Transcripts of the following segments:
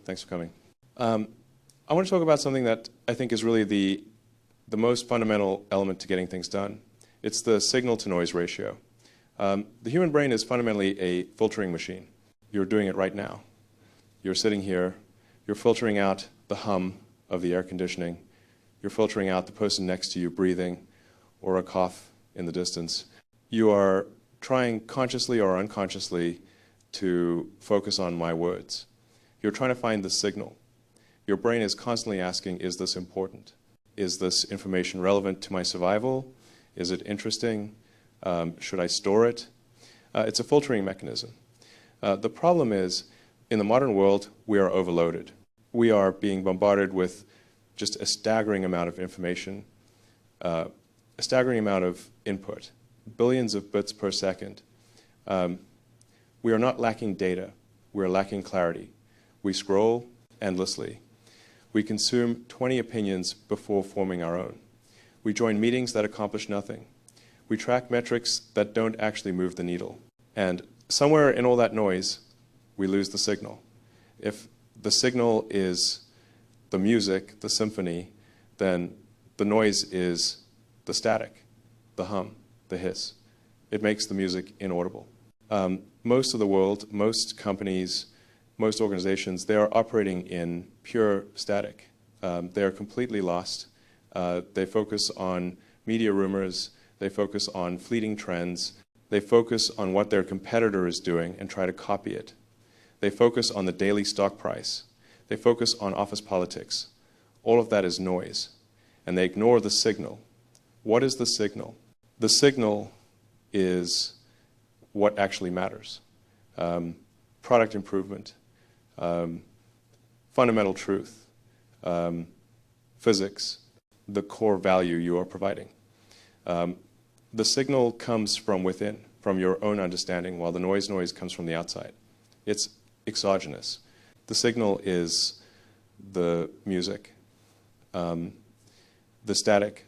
Thanks for coming. I want to talk about something that I think is really the most fundamental element to getting things done. It's the signal-to-noise ratio. The human brain is fundamentally a filtering machine. You're doing it right now. You're sitting here. You're filtering out the hum of the air conditioning. You're filtering out the person next to you breathing or a cough in the distance. You are trying consciously or unconsciously to focus on my words. You're trying to find the signal. Your brain is constantly asking, is this important? Is this information relevant to my survival? Is it interesting? Should I store it? It's a filtering mechanism. The problem is, in the modern world, we are overloaded. We are being bombarded with just a staggering amount of information, a staggering amount of input, billions of bits per second. We are not lacking data. We are lacking clarity. We scroll endlessly. We consume 20 opinions before forming our own. We join meetings that accomplish nothing. We track metrics that don't actually move the needle. And somewhere in all that noise, we lose the signal. If the signal is the music, the symphony, then the noise is the static, the hum, the hiss. It makes the music inaudible. Most of the world, most companies, most organizations, they are operating in pure static. They are completely lost. They focus on media rumors. They focus on fleeting trends. They focus on what their competitor is doing and try to copy it. They focus on the daily stock price. They focus on office politics. All of that is noise. And they ignore the signal. What is the signal? The signal is what actually matters. Product improvement, fundamental truth, physics, the core value you are providing. The signal comes from within, from your own understanding, while the noise comes from the outside. It's exogenous. The signal is the music, the static.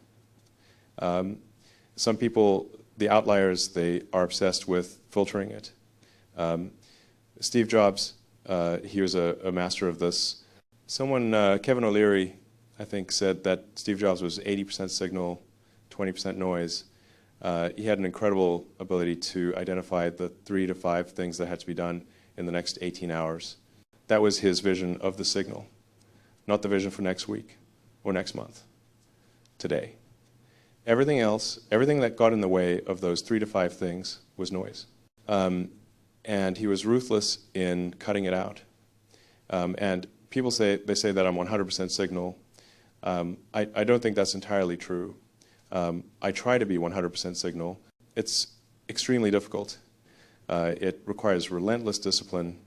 Some people, the outliers, they are obsessed with filtering it. Steve Jobs, he was a master of this. Someone, Kevin O'Leary, I think, said that Steve Jobs was 80% signal, 20% noise. He had an incredible ability to identify the 3 to 5 things that had to be done in the next 18 hours. That was his vision of the signal, not the vision for next week or next month, today. Everything else, everything that got in the way of those 3 to 5 things was noise. And he was ruthless in cutting it out. And people say that I'm 100% signal. I don't think that's entirely true. I try to be 100% signal. It's extremely difficult. It requires relentless discipline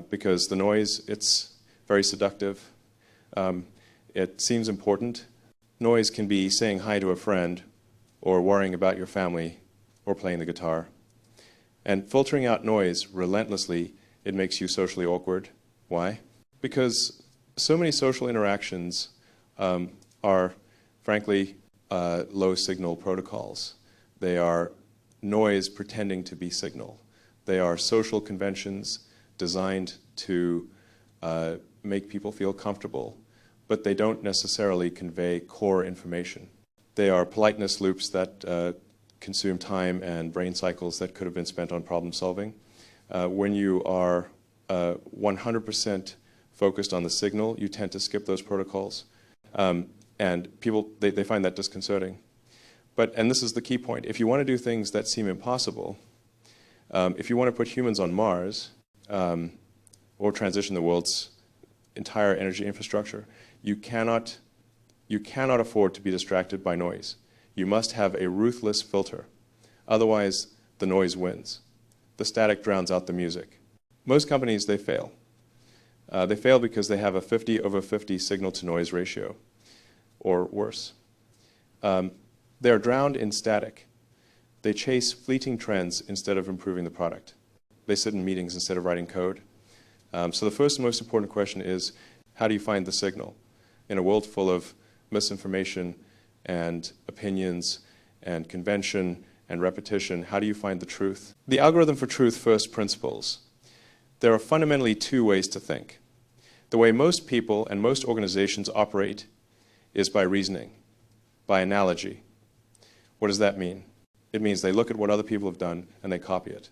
because the noise, it's very seductive. It seems important. Noise can be saying hi to a friend or worrying about your family or playing the guitar. And filtering out noise relentlessly, it makes you socially awkward. Why? Because so many social interactions are, frankly, low signal protocols. They are noise pretending to be signal. They are social conventions designed to make people feel comfortable, but they don't necessarily convey core information. They are politeness loops that consume time and brain cycles that could have been spent on problem solving. When you are 100% focused on the signal, you tend to skip those protocols. And people, they find that disconcerting. And this is the key point. If you want to do things that seem impossible, if you want to put humans on Mars or transition the world's entire energy infrastructure, you cannot afford to be distracted by noise. You must have a ruthless filter. Otherwise, the noise wins. The static drowns out the music. Most companies, they fail. They fail because they have a 50/50 signal-to-noise ratio, or worse. They are drowned in static. They chase fleeting trends instead of improving the product. They sit in meetings instead of writing code. So the first and most important question is, how do you find the signal? In a world full of misinformation and opinions and convention and repetition, how do you find the truth? The algorithm for truth first principles. There are fundamentally 2 ways to think. The way most people and most organizations operate is by reasoning, by analogy. What does that mean? It means they look at what other people have done and they copy it.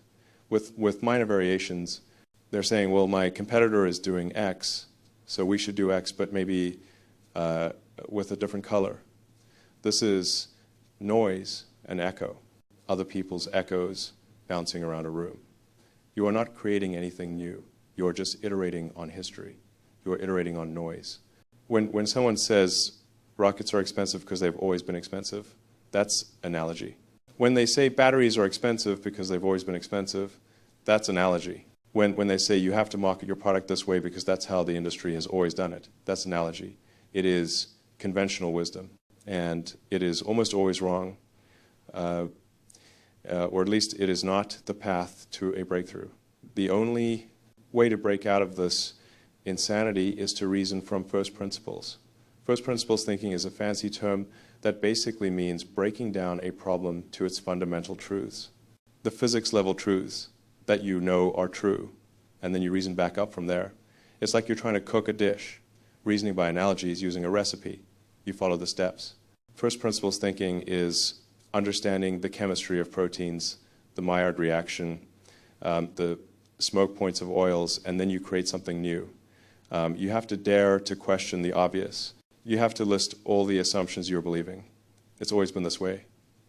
With minor variations, they're saying, well, my competitor is doing X, so we should do X, but maybe with a different color. This is noise and echo, other people's echoes bouncing around a room. You are not creating anything new. You are just iterating on history. You are iterating on noise. When someone says rockets are expensive because they've always been expensive, that's analogy. When they say batteries are expensive because they've always been expensive, that's analogy. When they say you have to market your product this way because that's how the industry has always done it, that's analogy. It is conventional wisdom, and it is almost always wrong, or at least it is not the path to a breakthrough. The only way to break out of this insanity is to reason from first principles. First principles thinking is a fancy term that basically means breaking down a problem to its fundamental truths. The physics level truths that you know are true, and then you reason back up from there. It's like you're trying to cook a dish. Reasoning by analogy is using a recipe. You follow the steps. First principles thinking is understanding the chemistry of proteins, the Maillard reaction, the smoke points of oils, and then you create something new. You have to dare to question the obvious. You have to list all the assumptions you're believing. It's always been this way.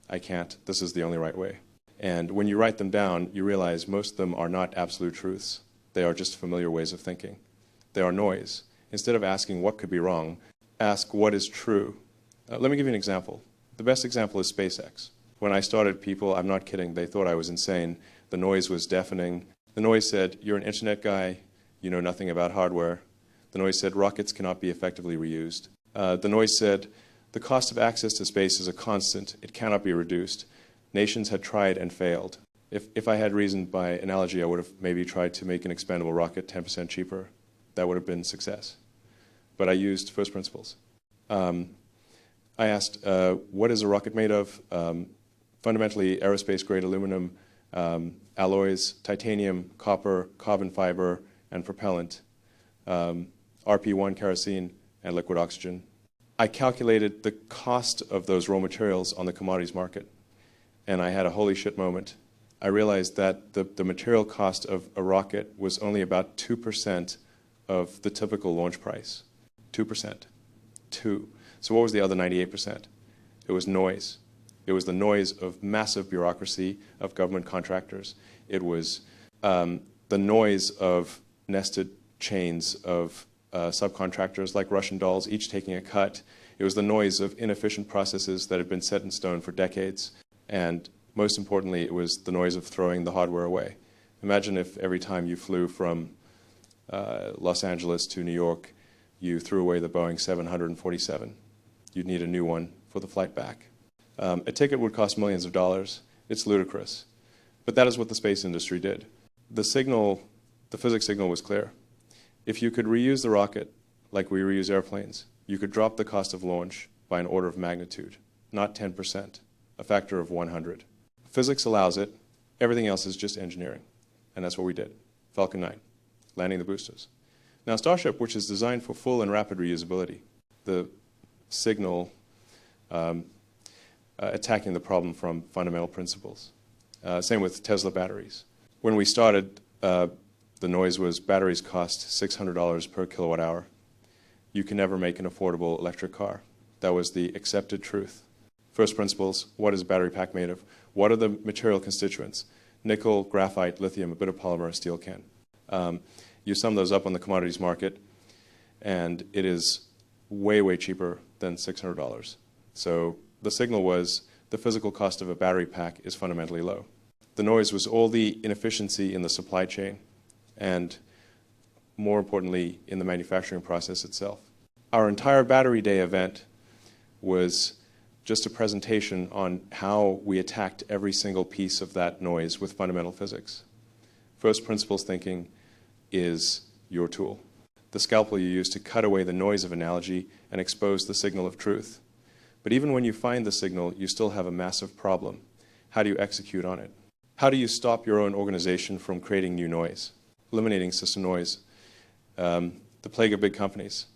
I can't. This is the only right way. And when you write them down, you realize most of them are not absolute truths. They are just familiar ways of thinking. They are noise. Instead of asking what could be wrong, ask what is true. Let me give you an example. The best example is SpaceX. When I started, people, I'm not kidding, they thought I was insane. The noise was deafening. The noise said, you're an internet guy, you know nothing about hardware. The noise said, rockets cannot be effectively reused. The noise said, the cost of access to space is a constant. It cannot be reduced. Nations had tried and failed. If I had reasoned by analogy, I would have maybe tried to make an expendable rocket 10% cheaper. That would have been success. But I used first principles. I asked, what is a rocket made of? Fundamentally, aerospace-grade aluminum, alloys, titanium, copper, carbon fiber, and propellant, RP1 kerosene, and liquid oxygen. I calculated the cost of those raw materials on the commodities market, and I had a holy shit moment. I realized that the material cost of a rocket was only about 2% of the typical launch price. 2%. 2. So what was the other 98%? It was noise. It was the noise of massive bureaucracy of government contractors. It was the noise of nested chains of subcontractors like Russian dolls, each taking a cut. It was the noise of inefficient processes that had been set in stone for decades. And most importantly, it was the noise of throwing the hardware away. Imagine if every time you flew from Los Angeles to New York, you threw away the Boeing 747. You'd need a new one for the flight back. A ticket would cost millions of dollars. It's ludicrous. But that is what the space industry did. The physics signal was clear. If you could reuse the rocket like we reuse airplanes, you could drop the cost of launch by an order of magnitude, not 10%, a factor of 100. Physics allows it. Everything else is just engineering. And that's what we did. Falcon 9, landing the boosters. Now Starship, which is designed for full and rapid reusability, the signal attacking the problem from fundamental principles. Same with Tesla batteries. When we started, the noise was batteries cost $600 per kilowatt hour. You can never make an affordable electric car. That was the accepted truth. First principles, what is a battery pack made of? What are the material constituents? Nickel, graphite, lithium, a bit of polymer, a steel can. You sum those up on the commodities market, and it is way, way cheaper than $600. So the signal was the physical cost of a battery pack is fundamentally low. The noise was all the inefficiency in the supply chain and, more importantly, in the manufacturing process itself. Our entire Battery Day event was just a presentation on how we attacked every single piece of that noise with fundamental physics. First principles thinking is your tool. The scalpel you use to cut away the noise of analogy and expose the signal of truth. But even when you find the signal, you still have a massive problem. How do you execute on it? How do you stop your own organization from creating new noise, eliminating system noise? The the plague of big companies.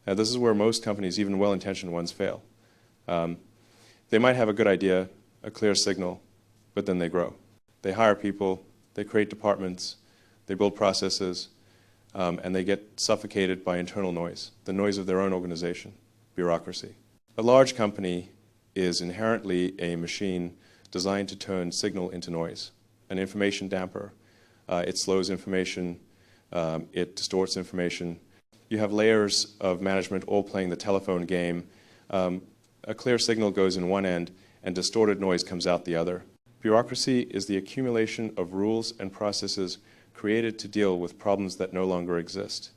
Now, this is where most companies, even well-intentioned ones, fail. They might have a good idea, a clear signal, but then they grow. They hire people, they create departments, they build processes, and they get suffocated by internal noise, the noise of their own organization, bureaucracy. A large company is inherently a machine designed to turn signal into noise, an information damper. It slows information, it distorts information. You have layers of management all playing the telephone game. A clear signal goes in one end and distorted noise comes out the other. Bureaucracy is the accumulation of rules and processes created to deal with problems that no longer exist.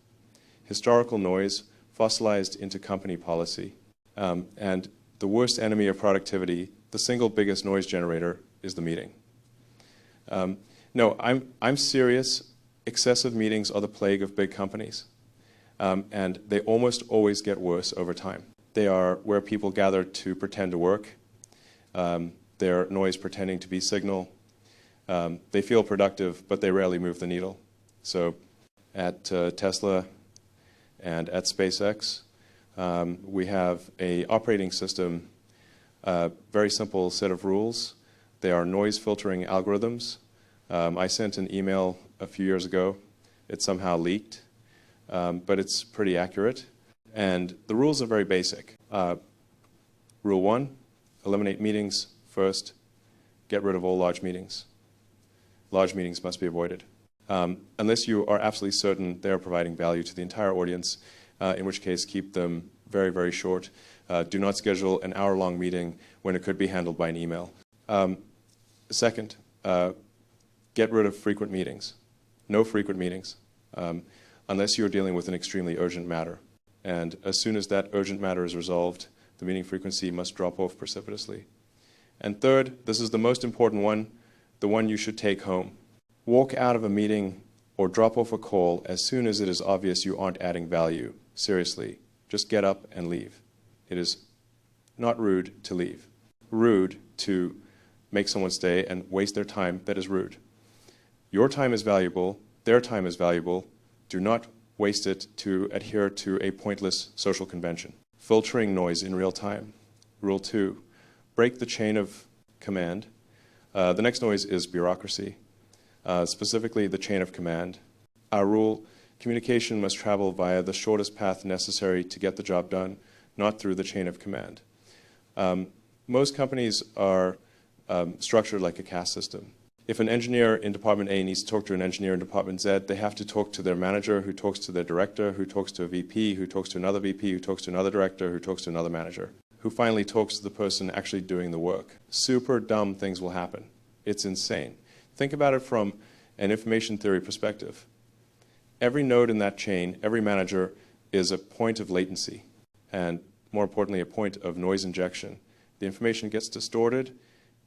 Historical noise fossilized into company policy. And the worst enemy of productivity, the single biggest noise generator, is the meeting. No, I'm serious. Excessive meetings are the plague of big companies. And they almost always get worse over time. They are where people gather to pretend to work. They're noise pretending to be signal. They feel productive, but they rarely move the needle. So at Tesla and at SpaceX, we have an operating system, very simple set of rules. They are noise filtering algorithms. I sent an email a few years ago. It somehow leaked, but it's pretty accurate. And the rules are very basic. Rule 1, eliminate meetings first. Get rid of all large meetings. Large meetings must be avoided. Unless you are absolutely certain they are providing value to the entire audience, in which case keep them very, very short. Do not schedule an hour-long meeting when it could be handled by an email. Second, get rid of frequent meetings. No frequent meetings, unless you're dealing with an extremely urgent matter. And as soon as that urgent matter is resolved, the meeting frequency must drop off precipitously. And third, this is the most important one, the one you should take home. Walk out of a meeting or drop off a call as soon as it is obvious you aren't adding value. Seriously, just get up and leave. It is not rude to leave. Rude to make someone stay and waste their time. That is rude. Your time is valuable. Their time is valuable. Do not waste it to adhere to a pointless social convention. Filtering noise in real time. Rule 2, break the chain of command. The next noise is bureaucracy, specifically the chain of command. Our rule, communication must travel via the shortest path necessary to get the job done, not through the chain of command. Most companies are structured like a caste system. If an engineer in Department A needs to talk to an engineer in Department Z, they have to talk to their manager, who talks to their director, who talks to a VP, who talks to another VP, who talks to another director, who talks to another manager, who finally talks to the person actually doing the work. Super dumb things will happen. It's insane. Think about it from an information theory perspective. Every node in that chain, every manager, is a point of latency, and more importantly, a point of noise injection. The information gets distorted.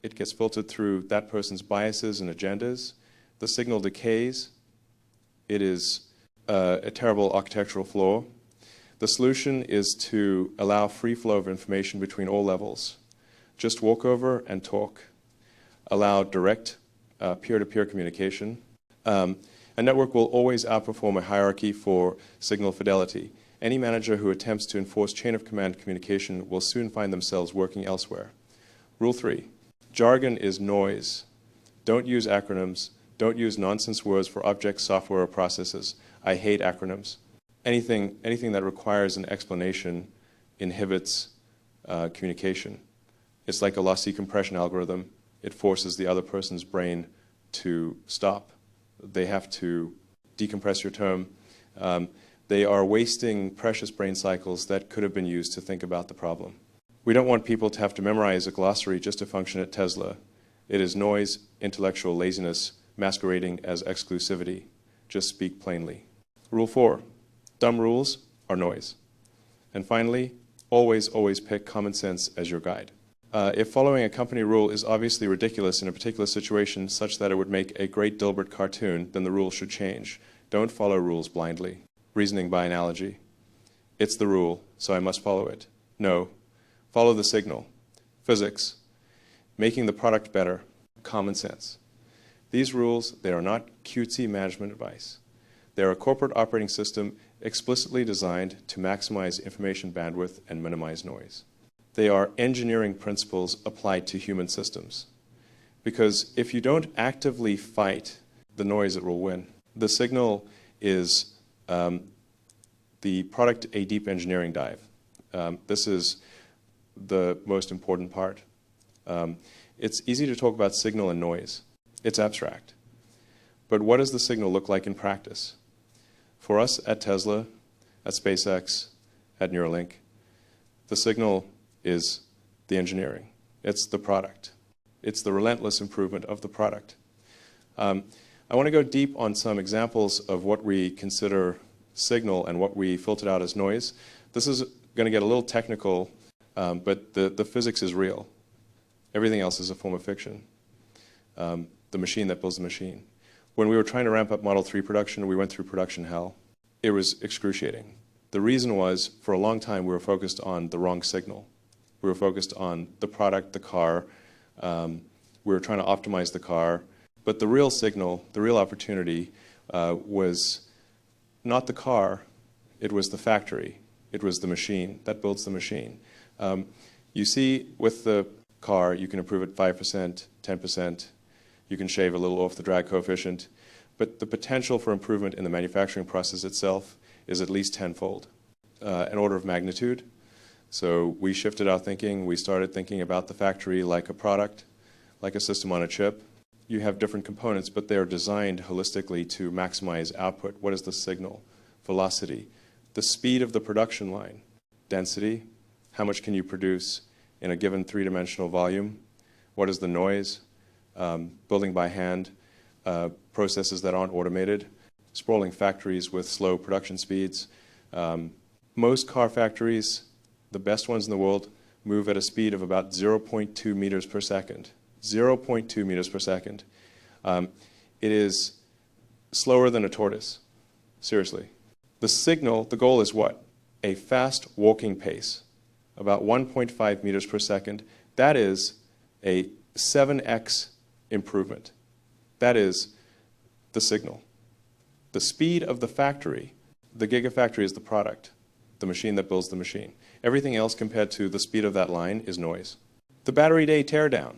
It gets filtered through that person's biases and agendas. The signal decays. It is a terrible architectural flaw. The solution is to allow free flow of information between all levels. Just walk over and talk. Allow direct peer-to-peer communication. A network will always outperform a hierarchy for signal fidelity. Any manager who attempts to enforce chain of command communication will soon find themselves working elsewhere. Rule 3. Jargon is noise. Don't use acronyms. Don't use nonsense words for objects, software, or processes. I hate acronyms. Anything that requires an explanation inhibits communication. It's like a lossy compression algorithm. It forces the other person's brain to stop. They have to decompress your term. They are wasting precious brain cycles that could have been used to think about the problem. We don't want people to have to memorize a glossary just to function at Tesla. It is noise, intellectual laziness, masquerading as exclusivity. Just speak plainly. Rule 4, dumb rules are noise. And finally, always, always pick common sense as your guide. If following a company rule is obviously ridiculous in a particular situation such that it would make a great Dilbert cartoon, then the rule should change. Don't follow rules blindly. Reasoning by analogy. It's the rule, so I must follow it. No. Follow the signal. Physics. Making the product better. Common sense. These rules, they are not cutesy management advice. They're a corporate operating system explicitly designed to maximize information bandwidth and minimize noise. They are engineering principles applied to human systems. Because if you don't actively fight the noise, it will win. The signal is the product a deep engineering dive. This is the most important part. It's easy to talk about signal and noise. It's abstract. But what does the signal look like in practice? For us at Tesla, at SpaceX, at Neuralink, the signal is the engineering. It's the product. It's the relentless improvement of the product. I want to go deep on some examples of what we consider signal and what we filtered out as noise. This is going to get a little technical, but the physics is real. Everything else is a form of fiction. The machine that builds the machine. When we were trying to ramp up Model 3 production, we went through production hell. It was excruciating. The reason was, for a long time, we were focused on the wrong signal. We were focused on the product, the car. We were trying to optimize the car. But the real signal, the real opportunity, was not the car. It was the factory. It was the machine that builds the machine. You see, with the car, you can improve it 5%, 10%. You can shave a little off the drag coefficient. But the potential for improvement in the manufacturing process itself is at least tenfold, an order of magnitude. So we shifted our thinking. We started thinking about the factory like a product, like a system on a chip. You have different components, but they are designed holistically to maximize output. What is the signal? Velocity. The speed of the production line. Density. How much can you produce in a given three-dimensional volume? What is the noise? Building by hand. Processes that aren't automated. Sprawling factories with slow production speeds. Most car factories, the best ones in the world, move at a speed of about 0.2 meters per second. 0.2 meters per second. It is slower than a tortoise. Seriously. The signal, the goal is what? A fast walking pace. About 1.5 meters per second. That is a 7x improvement. That is the signal. The speed of the factory, the gigafactory is the product, the machine that builds the machine. Everything else compared to the speed of that line is noise. The battery day teardown.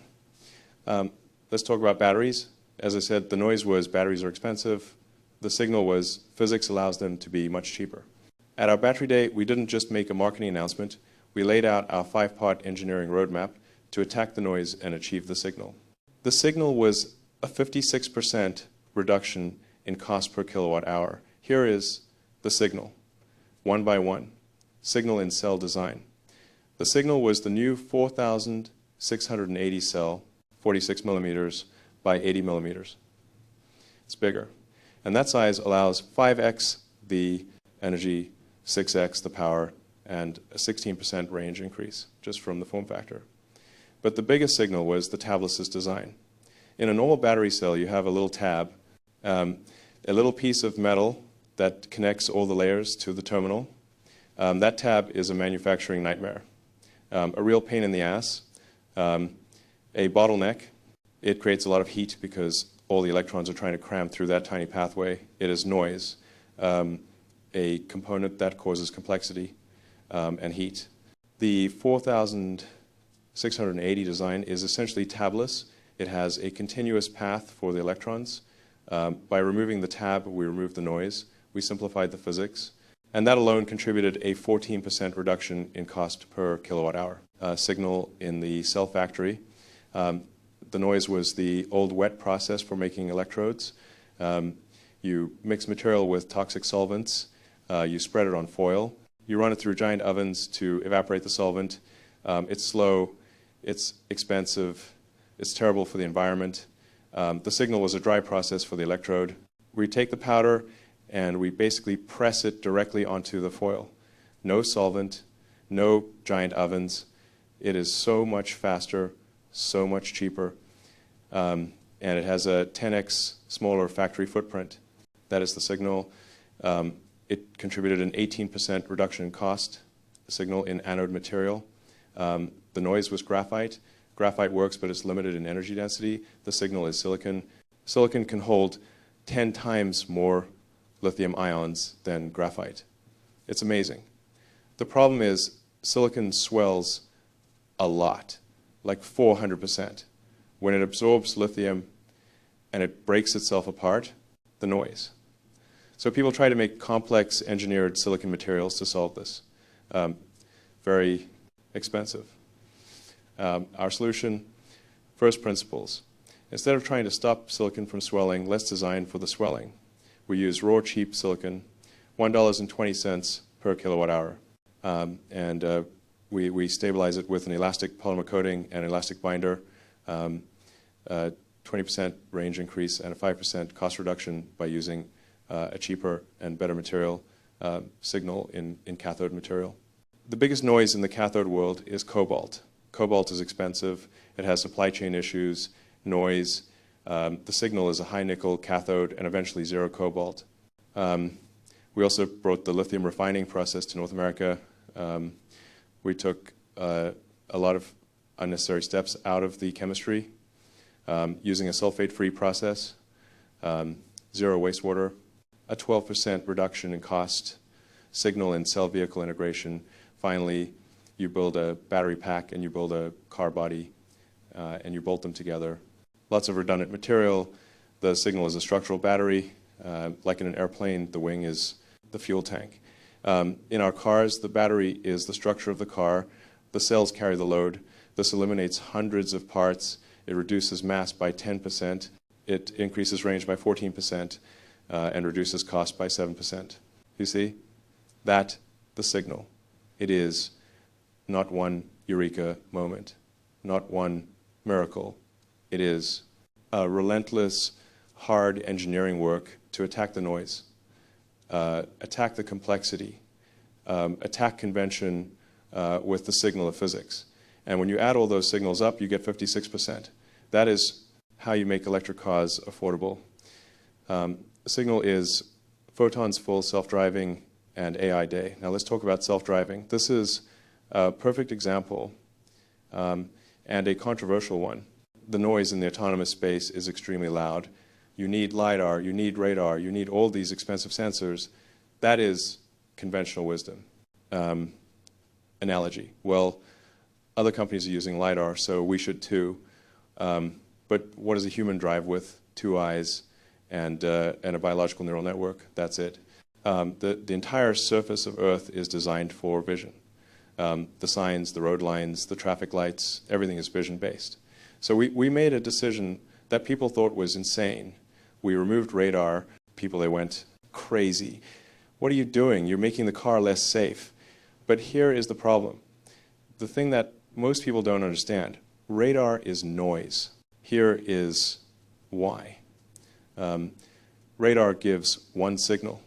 Let's talk about batteries. As I said, the noise was batteries are expensive. The signal was physics allows them to be much cheaper. At our battery day, we didn't just make a marketing announcement. We laid out our 5-part engineering roadmap to attack the noise and achieve the signal. The signal was a 56% reduction in cost per kilowatt hour. Here is the signal, one by one. Signal in cell design. The signal was the new 4,680 cell, 46 millimeters by 80 millimeters. It's bigger. And that size allows 5x the energy, 6x the power, and a 16% range increase just from the form factor. But the biggest signal was the tabless design. In a normal battery cell, you have a little tab, a little piece of metal that connects all the layers to the terminal. That tab is a manufacturing nightmare, a real pain in the ass, a bottleneck. It creates a lot of heat because all the electrons are trying to cram through that tiny pathway. It is noise, a component that causes complexity and heat. The 4,680 design is essentially tabless. It has a continuous path for the electrons. By removing the tab, we removed the noise. We simplified the physics. And that alone contributed a 14% reduction in cost per kilowatt hour. Signal in the cell factory. The noise was the old wet process for making electrodes. You mix material with toxic solvents. You spread it on foil. You run it through giant ovens to evaporate the solvent. It's slow. It's expensive. It's terrible for the environment. The signal was a dry process for the electrode. We take the powder and we basically press it directly onto the foil. No solvent, no giant ovens. It is so much faster, so much cheaper, and it has a 10x smaller factory footprint. That is the signal. It contributed an 18% reduction in cost, the signal in anode material. The noise was graphite. Graphite works, but it's limited in energy density. The signal is silicon. Silicon can hold 10 times more lithium ions than graphite. It's amazing. The problem is silicon swells a lot, like 400%. When it absorbs lithium and it breaks itself apart, the noise. So people try to make complex engineered silicon materials to solve this. Very expensive. Our solution, first principles. Instead of trying to stop silicon from swelling, let's design for the swelling. We use raw, cheap silicon, $1.20 per kilowatt hour. We stabilize it with an elastic polymer coating and elastic binder, 20% range increase and a 5% cost reduction by using a cheaper and better material signal in cathode material. The biggest noise in the cathode world is cobalt. Cobalt is expensive. It has supply chain issues, noise. The signal is a high nickel cathode and eventually zero cobalt. We also brought the lithium refining process to North America. We took a lot of unnecessary steps out of the chemistry using a sulfate-free process, zero wastewater, a 12% reduction in cost, signal and cell vehicle integration. Finally, you build a battery pack and you build a car body and you bolt them together. Lots of redundant material. The signal is a structural battery. Like in an airplane, the wing is the fuel tank. In our cars, the battery is the structure of the car. The cells carry the load. This eliminates hundreds of parts. It reduces mass by 10%. It increases range by 14% and reduces cost by 7%. You see? That, the signal. It is not one eureka moment, not one miracle. It is a relentless, hard engineering work to attack the noise, attack the complexity, attack convention with the signal of physics. And when you add all those signals up, you get 56%. That is how you make electric cars affordable. The signal is photons full, self-driving, and AI day. Now let's talk about self-driving. This is a perfect example and a controversial one. The noise in the autonomous space is extremely loud. You need LiDAR, you need radar, you need all these expensive sensors. That is conventional wisdom. Analogy. Well, other companies are using LiDAR, so we should too. But what does a human drive with? 2 eyes and a biological neural network. That's it. The entire surface of Earth is designed for vision. The signs, the road lines, the traffic lights, everything is vision-based. So we made a decision that people thought was insane. We removed radar. People, they went crazy. What are you doing? You're making the car less safe. But here is the problem. The thing that most people don't understand, radar is noise. Here is why. Radar gives one signal,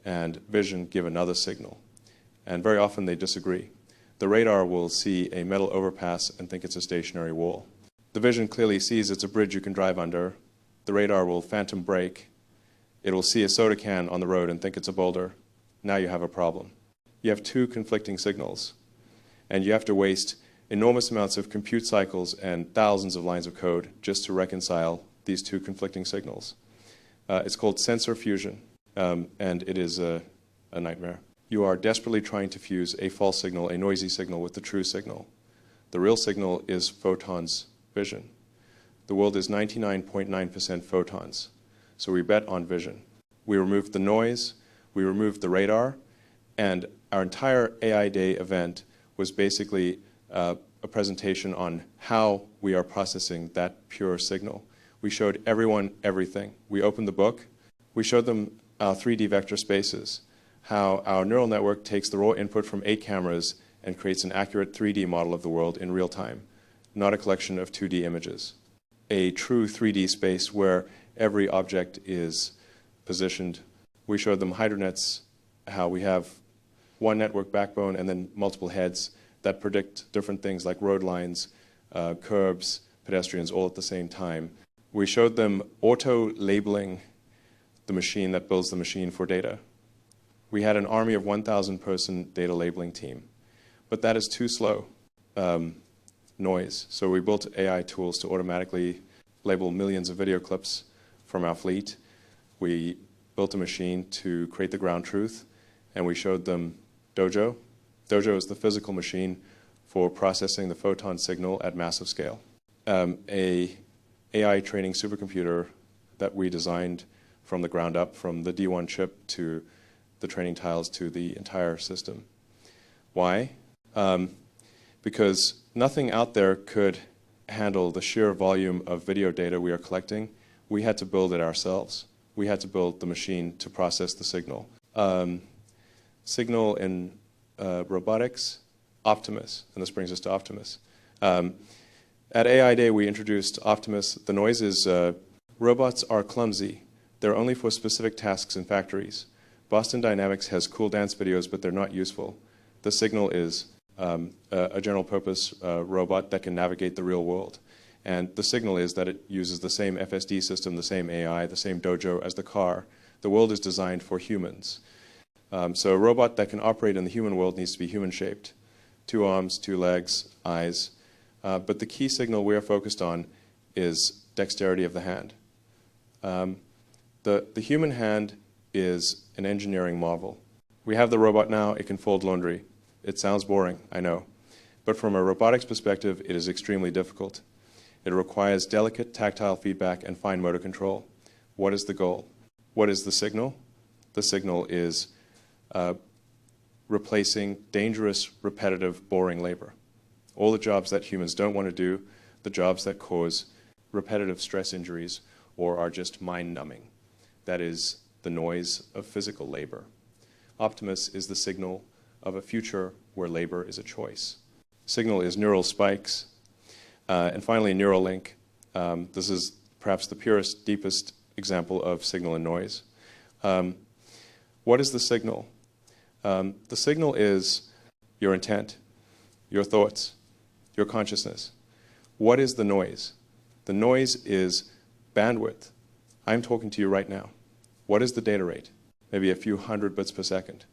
and vision give another signal. And very often they disagree. The radar will see a metal overpass and think it's a stationary wall. The vision clearly sees it's a bridge you can drive under. The radar will phantom brake. It will see a soda can on the road and think it's a boulder. Now you have a problem. You have 2 conflicting signals, and you have to waste enormous amounts of compute cycles and thousands of lines of code just to reconcile these 2 conflicting signals. It's called sensor fusion, and it is a nightmare. You are desperately trying to fuse a false signal, a noisy signal, with the true signal. The real signal is photons vision. The world is 99.9% photons, so we bet on vision. We removed the noise, we removed the radar, and our entire AI Day event was basically a presentation on how we are processing that pure signal. We showed everyone everything. We opened the book. We showed them our 3D vector spaces, how our neural network takes the raw input from 8 cameras and creates an accurate 3D model of the world in real time, not a collection of 2D images. A true 3D space where every object is positioned. We showed them hydronets, how we have one network backbone and then multiple heads that predict different things like road lines, curbs, pedestrians, all at the same time. We showed them auto-labeling the machine that builds the machine for data. We had an army of 1,000-person data labeling team, but that is too slow. Noise. So we built AI tools to automatically label millions of video clips from our fleet. We built a machine to create the ground truth, and we showed them Dojo. Dojo is the physical machine for processing the photon signal at massive scale. A AI training supercomputer that we designed from the ground up, from the D1 chip to the training tiles to the entire system. Why? Because nothing out there could handle the sheer volume of video data we are collecting. We had to build it ourselves. We had to build the machine to process the signal. Signal in robotics, Optimus, and this brings us to Optimus. At AI Day, we introduced Optimus. The noise is, robots are clumsy. They're only for specific tasks in factories. Boston Dynamics has cool dance videos, but they're not useful. The signal is a general purpose robot that can navigate the real world. And the signal is that it uses the same FSD system, the same AI, the same dojo as the car. The world is designed for humans. So a robot that can operate in the human world needs to be human-shaped. 2 arms, 2 legs, eyes. But the key signal we are focused on is dexterity of the hand. The human hand is an engineering marvel. We have the robot now, it can fold laundry. It sounds boring, I know. But from a robotics perspective, it is extremely difficult. It requires delicate tactile feedback and fine motor control. What is the goal? What is the signal? The signal is replacing dangerous, repetitive, boring labor. All the jobs that humans don't want to do, the jobs that cause repetitive stress injuries or are just mind-numbing. That is the noise of physical labor. Optimus is the signal of a future where labor is a choice. Signal is neural spikes. And finally, Neuralink. This is perhaps the purest, deepest example of signal and noise. What is the signal? The signal is your intent, your thoughts, your consciousness. What is the noise? The noise is bandwidth. I'm talking to you right now. What is the data rate? Maybe a few hundred bits per second.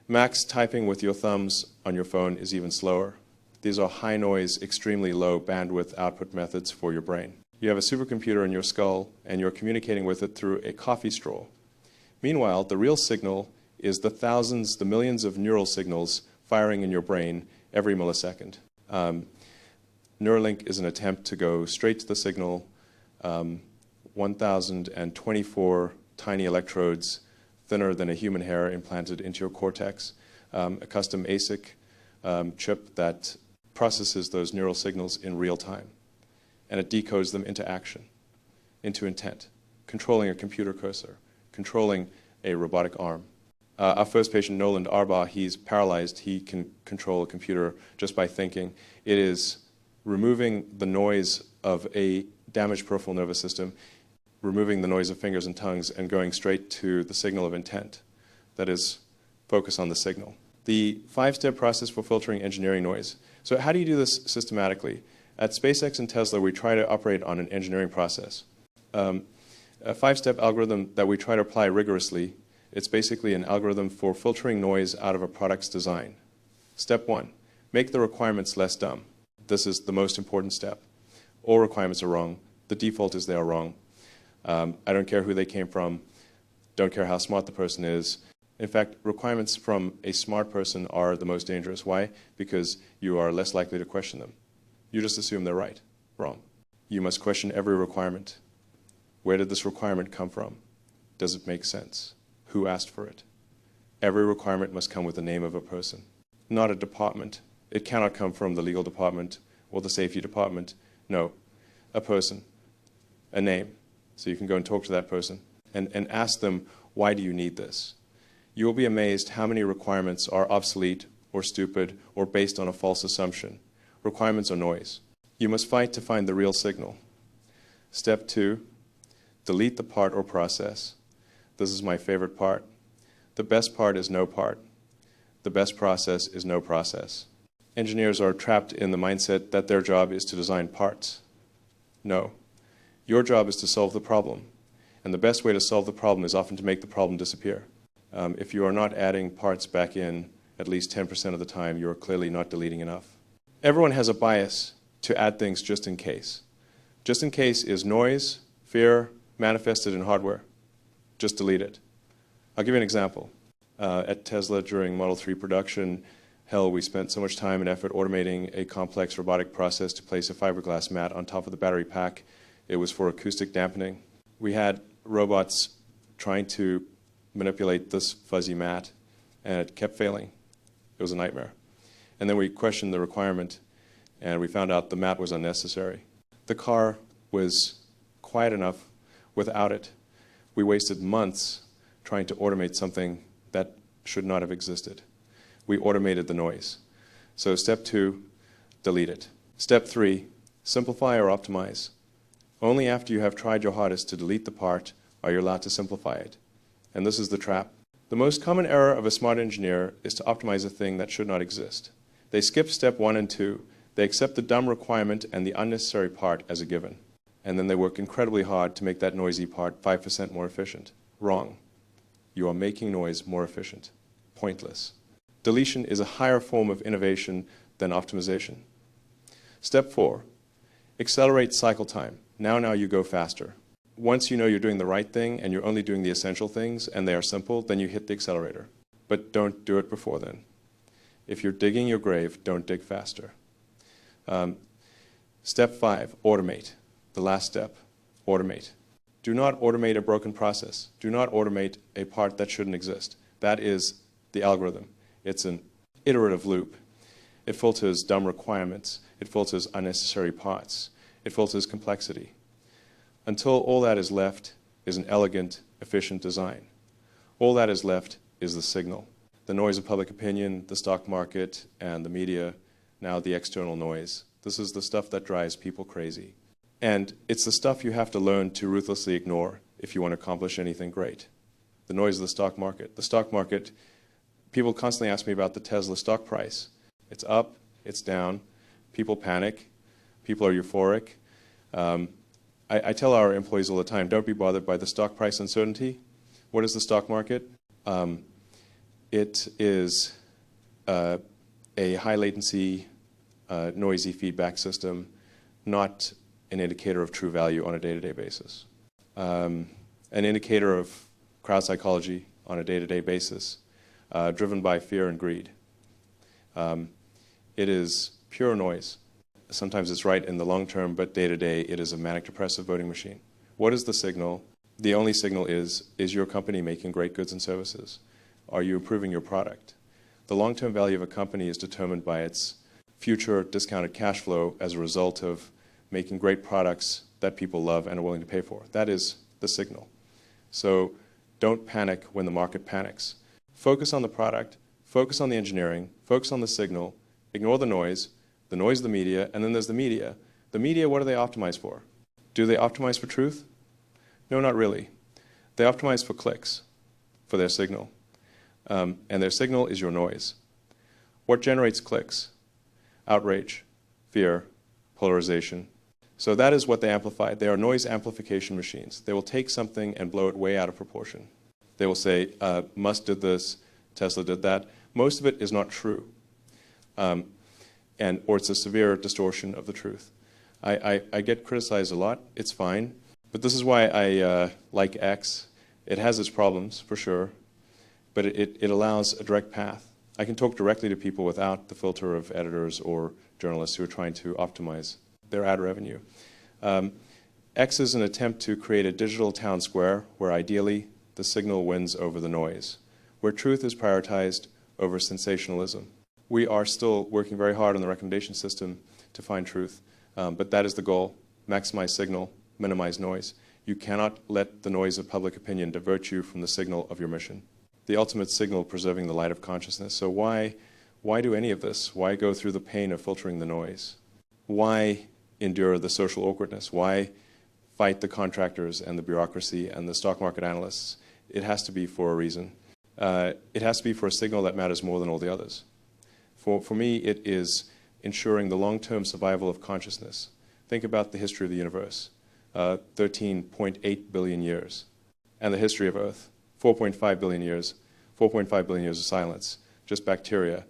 Max typing with your thumbs on your phone is even slower. These are high noise, extremely low bandwidth output methods for your brain. You have a supercomputer in your skull and you're communicating with it through a coffee straw. Meanwhile, the real signal is the thousands, the millions of neural signals firing in your brain every millisecond. Neuralink is an attempt to go straight to the signal, 1,024 tiny electrodes, thinner than a human hair, implanted into your cortex, a custom ASIC chip that processes those neural signals in real time, and it decodes them into action, into intent, controlling a computer cursor, controlling a robotic arm. Our first patient, Noland Arbaugh, he's paralyzed. He can control a computer just by thinking. It is removing the noise of a damaged peripheral nervous system, removing the noise of fingers and tongues, and going straight to the signal of intent. That is, focus on the signal. The 5-step process for filtering engineering noise. So how do you do this systematically? At SpaceX and Tesla, we try to operate on an engineering process. A 5-step algorithm that we try to apply rigorously. It's basically an algorithm for filtering noise out of a product's design. Step 1, make the requirements less dumb. This is the most important step. All requirements are wrong. The default is they are wrong. I don't care who they came from. Don't care how smart the person is. In fact, requirements from a smart person are the most dangerous. Why? Because you are less likely to question them. You just assume they're right. Wrong. You must question every requirement. Where did this requirement come from? Does it make sense? Who asked for it? Every requirement must come with the name of a person, not a department. It cannot come from the legal department or the safety department. No, a person, a name. So you can go and talk to that person and ask them, why do you need this? You will be amazed how many requirements are obsolete or stupid or based on a false assumption. Requirements are noise. You must fight to find the real signal. Step 2, delete the part or process. This is my favorite part. The best part is no part. The best process is no process. Engineers are trapped in the mindset that their job is to design parts. No. Your job is to solve the problem. And the best way to solve the problem is often to make the problem disappear. If you are not adding parts back in at least 10% of the time, you are clearly not deleting enough. Everyone has a bias to add things just in case. Just in case is noise, fear, manifested in hardware. just delete it. I'll give you an example. At Tesla during Model 3 production, we spent so much time and effort automating a complex robotic process to place a fiberglass mat on top of the battery pack. It was for acoustic dampening. We had robots trying to manipulate this fuzzy mat, and it kept failing. It was a nightmare. And then we questioned the requirement, and we found out the mat was unnecessary. The car was quiet enough without it. We wasted months trying to automate something that should not have existed. We automated the noise. So step 2, delete it. Step 3, simplify or optimize. Only after you have tried your hardest to delete the part are you allowed to simplify it. And this is the trap. The most common error of a smart engineer is to optimize a thing that should not exist. They skip step 1 and 2. They accept the dumb requirement and the unnecessary part as a given. And then they work incredibly hard to make that noisy part 5% more efficient. Wrong. You are making noise more efficient. Pointless. Deletion is a higher form of innovation than optimization. Step 4, accelerate cycle time. Now you go faster. Once you know you're doing the right thing and you're only doing the essential things and they are simple, then you hit the accelerator. But don't do it before then. If you're digging your grave, don't dig faster. Step 5, automate. The last step, automate. Do not automate a broken process. Do not automate a part that shouldn't exist. That is the algorithm. It's an iterative loop. It filters dumb requirements. It filters unnecessary parts. It filters complexity. Until all that is left is an elegant, efficient design. All that is left is the signal. The noise of public opinion, the stock market, and the media, now the external noise. This is the stuff that drives people crazy. And it's the stuff you have to learn to ruthlessly ignore if you want to accomplish anything great. The noise of the stock market. The stock market, people constantly ask me about the Tesla stock price. It's up, it's down, people panic, people are euphoric. I tell our employees all the time, don't be bothered by the stock price uncertainty. What is the stock market? It is a high latency, noisy feedback system, not an indicator of true value on a day-to-day basis. An indicator of crowd psychology on a day-to-day basis, driven by fear and greed. It is pure noise. Sometimes it's right in the long term, but day-to-day it is a manic depressive voting machine. What is the signal? The only signal is your company making great goods and services? Are you improving your product? The long-term value of a company is determined by its future discounted cash flow as a result of making great products that people love and are willing to pay for. That is the signal. So don't panic when the market panics. Focus on the product, focus on the engineering, focus on the signal, ignore the noise of the media, and then there's the media. The media, what do they optimize for? Do they optimize for truth? No, not really. They optimize for clicks, for their signal. And their signal is your noise. What generates clicks? Outrage, fear, polarization. So that is what they amplify. They are noise amplification machines. They will take something and blow it way out of proportion. They will say, Musk did this, Tesla did that. Most of it is not true. Or it's a severe distortion of the truth. I get criticized a lot. It's fine. But this is why I like X. It has its problems, for sure. But it allows a direct path. I can talk directly to people without the filter of editors or journalists who are trying to optimize their ad revenue. X is an attempt to create a digital town square where ideally the signal wins over the noise, where truth is prioritized over sensationalism. We are still working very hard on the recommendation system to find truth, but that is the goal: maximize signal, minimize noise. You cannot let the noise of public opinion divert you from the signal of your mission. The ultimate signal preserving the light of consciousness. So why do any of this? Why go through the pain of filtering the noise? Why endure the social awkwardness? Why fight the contractors and the bureaucracy and the stock market analysts? It has to be for a reason. It has to be for a signal that matters more than all the others. For me, it is ensuring the long-term survival of consciousness. Think about the history of the universe, 13.8 billion years, and the history of Earth, 4.5 billion years, 4.5 billion years of silence, just bacteria,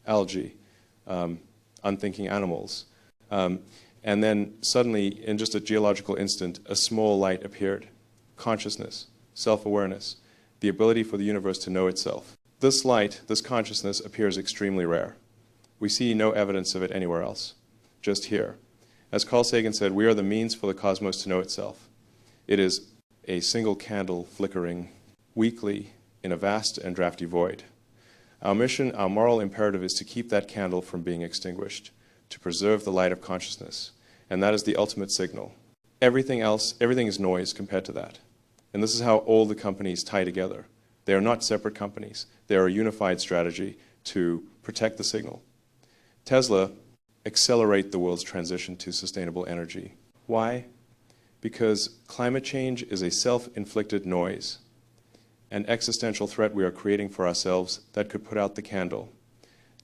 algae, unthinking animals. And then suddenly, in just a geological instant, a small light appeared, consciousness. self-awareness, the ability for the universe to know itself. This light, this consciousness, appears extremely rare. We see no evidence of it anywhere else, just here. As Carl Sagan said, we are the means for the cosmos to know itself. It is a single candle flickering weakly in a vast and drafty void. Our mission, our moral imperative is to keep that candle from being extinguished, to preserve the light of consciousness, and that is the ultimate signal. Everything else, everything is noise compared to that. And this is how all the companies tie together. They are not separate companies. They are a unified strategy to protect the signal. Tesla accelerate the world's transition to sustainable energy. Why? Because climate change is a self-inflicted noise, an existential threat we are creating for ourselves that could put out the candle.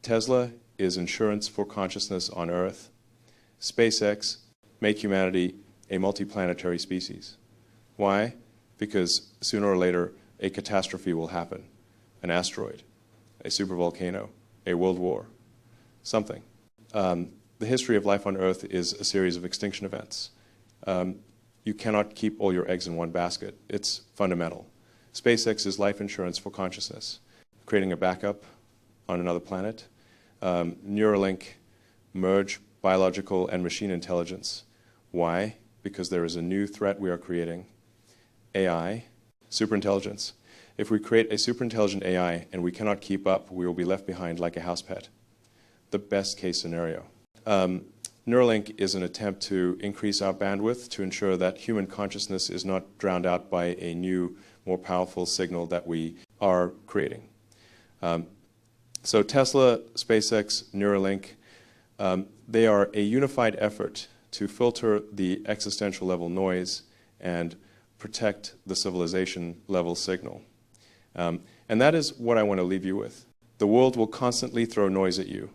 Tesla is insurance for consciousness on Earth. SpaceX make humanity a multiplanetary species. Why? Because sooner or later a catastrophe will happen. An asteroid, a supervolcano, a world war, something. The history of life on Earth is a series of extinction events. You cannot keep all your eggs in one basket. It's fundamental. SpaceX is life insurance for consciousness, creating a backup on another planet. Neuralink merge biological and machine intelligence. Why? Because there is a new threat we are creating. AI, superintelligence. If we create a superintelligent AI and we cannot keep up, we will be left behind like a house pet. The best case scenario. Neuralink is an attempt to increase our bandwidth to ensure that human consciousness is not drowned out by a new, more powerful signal that we are creating. So Tesla, SpaceX, Neuralink, they are a unified effort to filter the existential level noise and protect the civilization level signal. And that is what I want to leave you with. The world will constantly throw noise at you,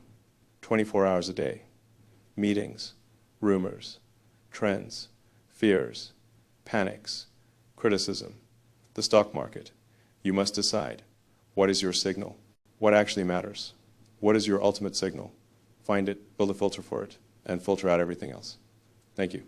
24 hours a day. Meetings, rumors, trends, fears, panics, criticism, the stock market. You must decide, what is your signal? What actually matters? What is your ultimate signal? Find it, build a filter for it, and filter out everything else. Thank you.